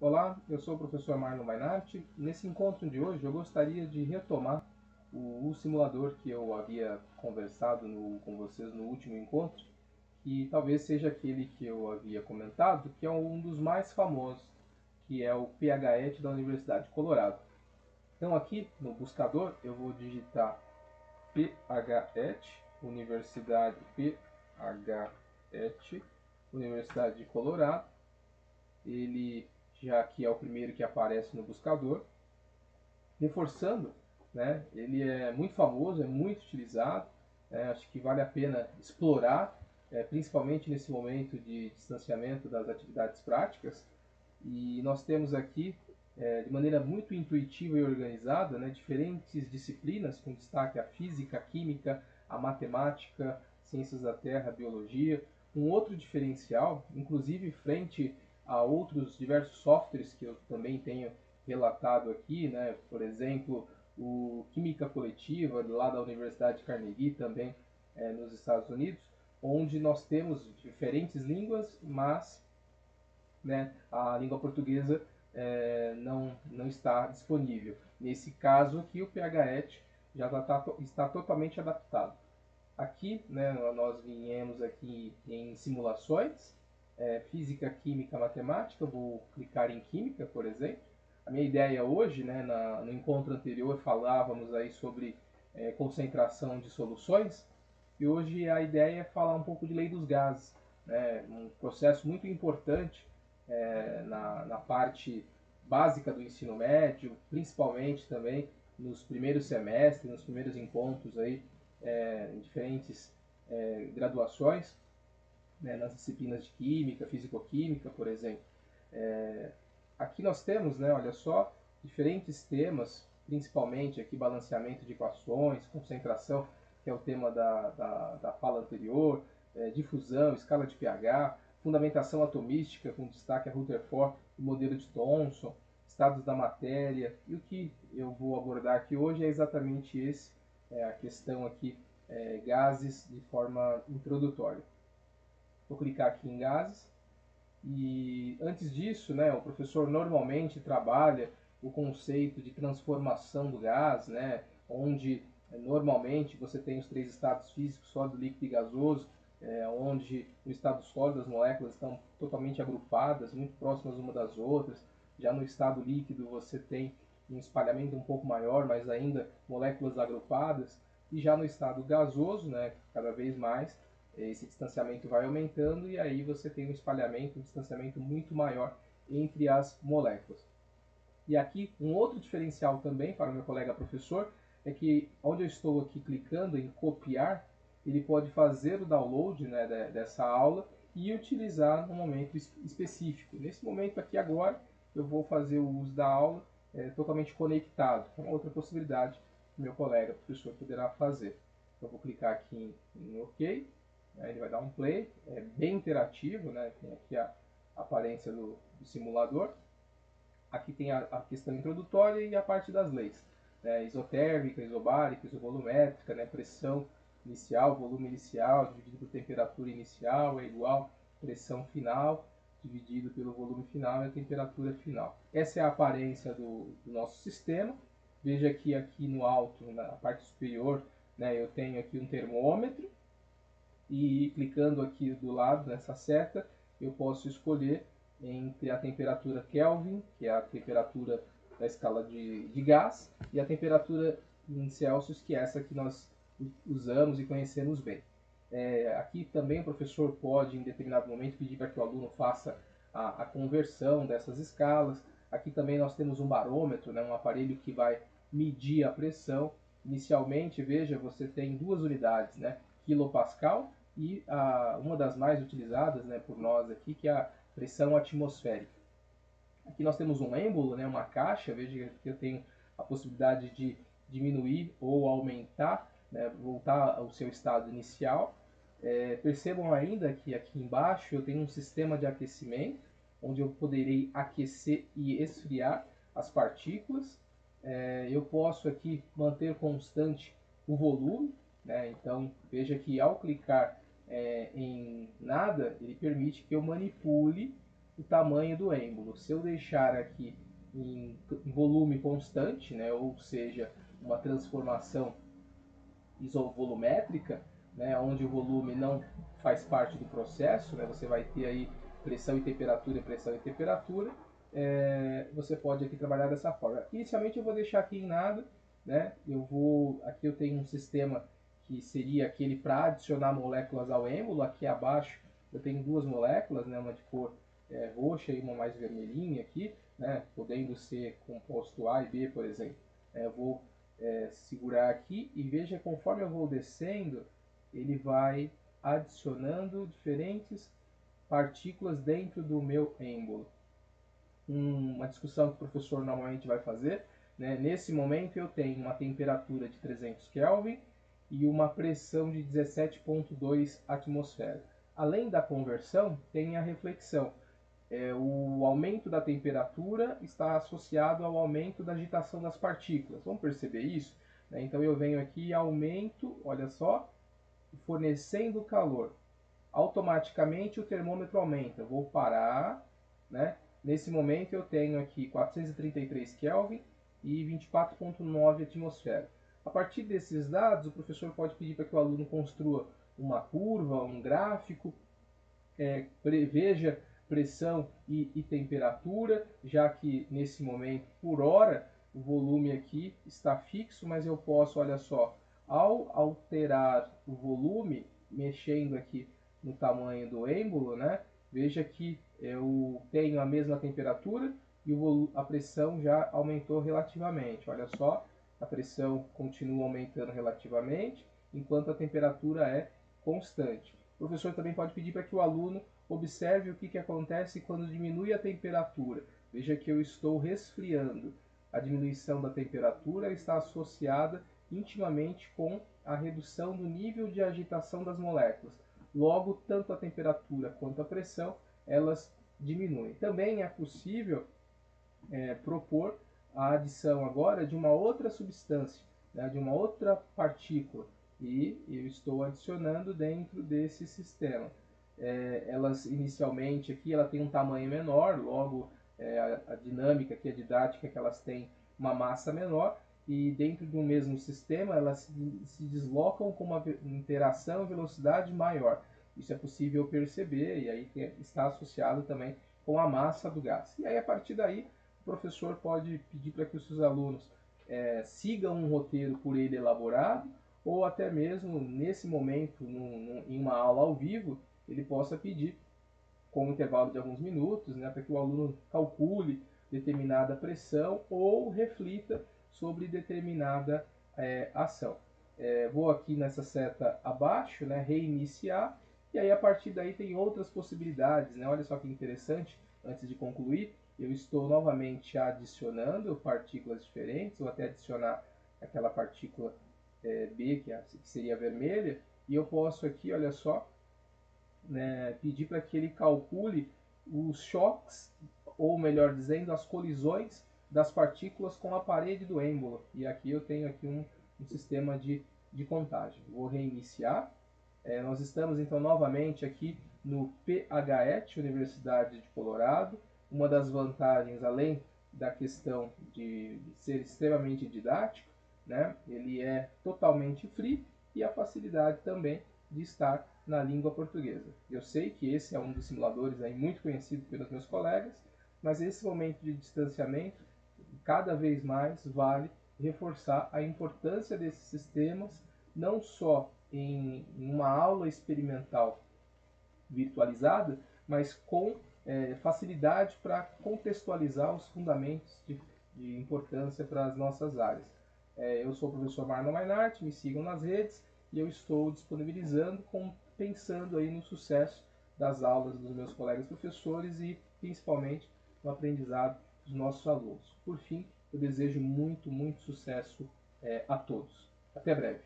Olá, eu sou o professor Marlon Mainardi. Nesse encontro de hoje eu gostaria de retomar o simulador que eu havia conversado com vocês no último encontro, que talvez seja aquele que eu havia comentado, que é um dos mais famosos, que é o PHET da Universidade de Colorado. Então aqui no buscador eu vou digitar PHET, Universidade PHET, Universidade de Colorado. Ele já que é o primeiro que aparece no buscador, reforçando, né? Ele é muito famoso, é muito utilizado, acho que vale a pena explorar, principalmente nesse momento de distanciamento das atividades práticas. E nós temos aqui, de maneira muito intuitiva e organizada, né, diferentes disciplinas, com destaque a física, a química, a matemática, ciências da terra, biologia. Um outro diferencial, inclusive frente a outros diversos softwares que eu também tenho relatado aqui, né, por exemplo, o Química Coletiva, lá da Universidade de Carnegie, também nos Estados Unidos, onde nós temos diferentes línguas, mas, né, a língua portuguesa não está disponível. Nesse caso aqui, o PHET já está totalmente adaptado. Aqui, né, nós viemos aqui em simulações, física, química, matemática. Eu vou clicar em química, por exemplo. A minha ideia hoje, né, no encontro anterior falávamos aí sobre concentração de soluções, e hoje a ideia é falar um pouco de lei dos gases, né, um processo muito importante na parte básica do ensino médio, principalmente também nos primeiros semestres, nos primeiros encontros aí, em diferentes graduações, né, nas disciplinas de química, fisicoquímica, por exemplo. Aqui nós temos, né, olha só, diferentes temas, principalmente aqui balanceamento de equações, concentração, que é o tema da fala anterior, difusão, escala de pH, fundamentação atomística, com destaque a Rutherford e modelo de Thomson, estados da matéria. E o que eu vou abordar aqui hoje é exatamente esse, a questão aqui, gases, de forma introdutória. Vou clicar aqui em gases. E antes disso, né, o professor normalmente trabalha o conceito de transformação do gás, né, onde normalmente você tem os três estados físicos, sólido, líquido e gasoso, onde no estado sólido as moléculas estão totalmente agrupadas, muito próximas uma das outras. Já no estado líquido você tem um espalhamento um pouco maior, mas ainda moléculas agrupadas. E já no estado gasoso, né, cada vez mais, esse distanciamento vai aumentando e aí você tem um espalhamento, um distanciamento muito maior entre as moléculas. E aqui um outro diferencial também para o meu colega professor é que onde eu estou aqui clicando em copiar, ele pode fazer o download, né, dessa aula e utilizar no momento específico. Nesse momento aqui agora eu vou fazer o uso da aula totalmente conectado, é uma outra possibilidade que meu colega professor poderá fazer. Eu vou clicar aqui em OK. Ele vai dar um play, é bem interativo, né? Tem aqui a aparência do simulador. Aqui tem a questão introdutória e a parte das leis, né? Isotérmica, isobárica, isovolumétrica, né? Pressão inicial, volume inicial dividido por temperatura inicial é igual pressão final dividido pelo volume final e a temperatura final. Essa é a aparência do nosso sistema. Veja que aqui no alto, na parte superior, né, eu tenho aqui um termômetro, e clicando aqui do lado nessa seta eu posso escolher entre a temperatura Kelvin, que é a temperatura da escala de gás, e a temperatura em Celsius, que é essa que nós usamos e conhecemos bem. Aqui também o professor pode, em determinado momento, pedir para que o aluno faça a conversão dessas escalas. Aqui também nós temos um barômetro, né, um aparelho que vai medir a pressão. Inicialmente, veja, você tem duas unidades, né, quilopascal e uma das mais utilizadas, né, por nós aqui, que é a pressão atmosférica. Aqui nós temos um êmbolo, né, uma caixa. Veja que eu tenho a possibilidade de diminuir ou aumentar, né, voltar ao seu estado inicial. Percebam ainda que aqui embaixo eu tenho um sistema de aquecimento, onde eu poderei aquecer e esfriar as partículas. Eu posso aqui manter constante o volume, né? Então veja que ao clicar em nada, ele permite que eu manipule o tamanho do êmbolo. Se eu deixar aqui em volume constante, né, ou seja, uma transformação isovolumétrica, né, onde o volume não faz parte do processo, né, você vai ter aí pressão e temperatura, você pode aqui trabalhar dessa forma. Inicialmente eu vou deixar aqui em nada, né, aqui eu tenho um sistema que seria aquele para adicionar moléculas ao êmbolo. Aqui abaixo eu tenho duas moléculas, né, uma de cor roxa e uma mais vermelhinha aqui, né, podendo ser composto A e B, por exemplo. Eu vou segurar aqui e veja, conforme eu vou descendo, ele vai adicionando diferentes partículas dentro do meu êmbolo. Uma discussão que o professor normalmente vai fazer, né? Nesse momento eu tenho uma temperatura de 300 Kelvin e uma pressão de 17,2 atmosfera. Além da conversão, tem a reflexão. O aumento da temperatura está associado ao aumento da agitação das partículas. Vamos perceber isso? Então eu venho aqui e aumento, olha só, fornecendo calor. Automaticamente o termômetro aumenta. Eu vou parar, né? Nesse momento eu tenho aqui 433 Kelvin e 24,9 atmosfera. A partir desses dados, o professor pode pedir para que o aluno construa uma curva, um gráfico, preveja pressão e temperatura, já que nesse momento, por hora, o volume aqui está fixo, mas eu posso, olha só, ao alterar o volume, mexendo aqui no tamanho do êmbolo, né? Veja que eu tenho a mesma temperatura e a pressão já aumentou relativamente. Olha só, a pressão continua aumentando relativamente, enquanto a temperatura é constante. O professor também pode pedir para que o aluno observe o que acontece quando diminui a temperatura. Veja que eu estou resfriando. A diminuição da temperatura está associada intimamente com a redução do nível de agitação das moléculas. Logo, tanto a temperatura quanto a pressão, elas diminuem. Também é possível propor a adição agora de uma outra substância, né, de uma outra partícula, e eu estou adicionando dentro desse sistema. Elas inicialmente aqui ela tem um tamanho menor, logo a dinâmica aqui, a didática é que elas têm uma massa menor, e dentro do mesmo sistema elas se deslocam com uma interação e velocidade maior. Isso é possível perceber, e aí está associado também com a massa do gás. E aí a partir daí o professor pode pedir para que os seus alunos sigam um roteiro por ele elaborado, ou até mesmo nesse momento, em uma aula ao vivo, ele possa pedir, com um intervalo de alguns minutos, né, para que o aluno calcule determinada pressão ou reflita sobre determinada ação. Vou aqui nessa seta abaixo, né, reiniciar, e aí a partir daí tem outras possibilidades, né? Olha só que interessante, antes de concluir, eu estou novamente adicionando partículas diferentes, ou até adicionar aquela partícula B, que seria a vermelha, e eu posso aqui, olha só, né, pedir para que ele calcule os choques, ou melhor dizendo, as colisões das partículas com a parede do êmbolo. E aqui eu tenho aqui um sistema de contagem. Vou reiniciar. Nós estamos então novamente aqui no PHET, Universidade de Colorado. Uma das vantagens, além da questão de ser extremamente didático, né, ele é totalmente free, e a facilidade também de estar na língua portuguesa. Eu sei que esse é um dos simuladores aí muito conhecido pelos meus colegas, mas esse momento de distanciamento cada vez mais vale reforçar a importância desses sistemas, não só em uma aula experimental virtualizada, mas com facilidade para contextualizar os fundamentos de importância para as nossas áreas. Eu sou o professor Marlon Mainart, me sigam nas redes, e eu estou disponibilizando, pensando aí no sucesso das aulas dos meus colegas professores e principalmente no aprendizado dos nossos alunos. Por fim, eu desejo muito sucesso a todos. Até breve.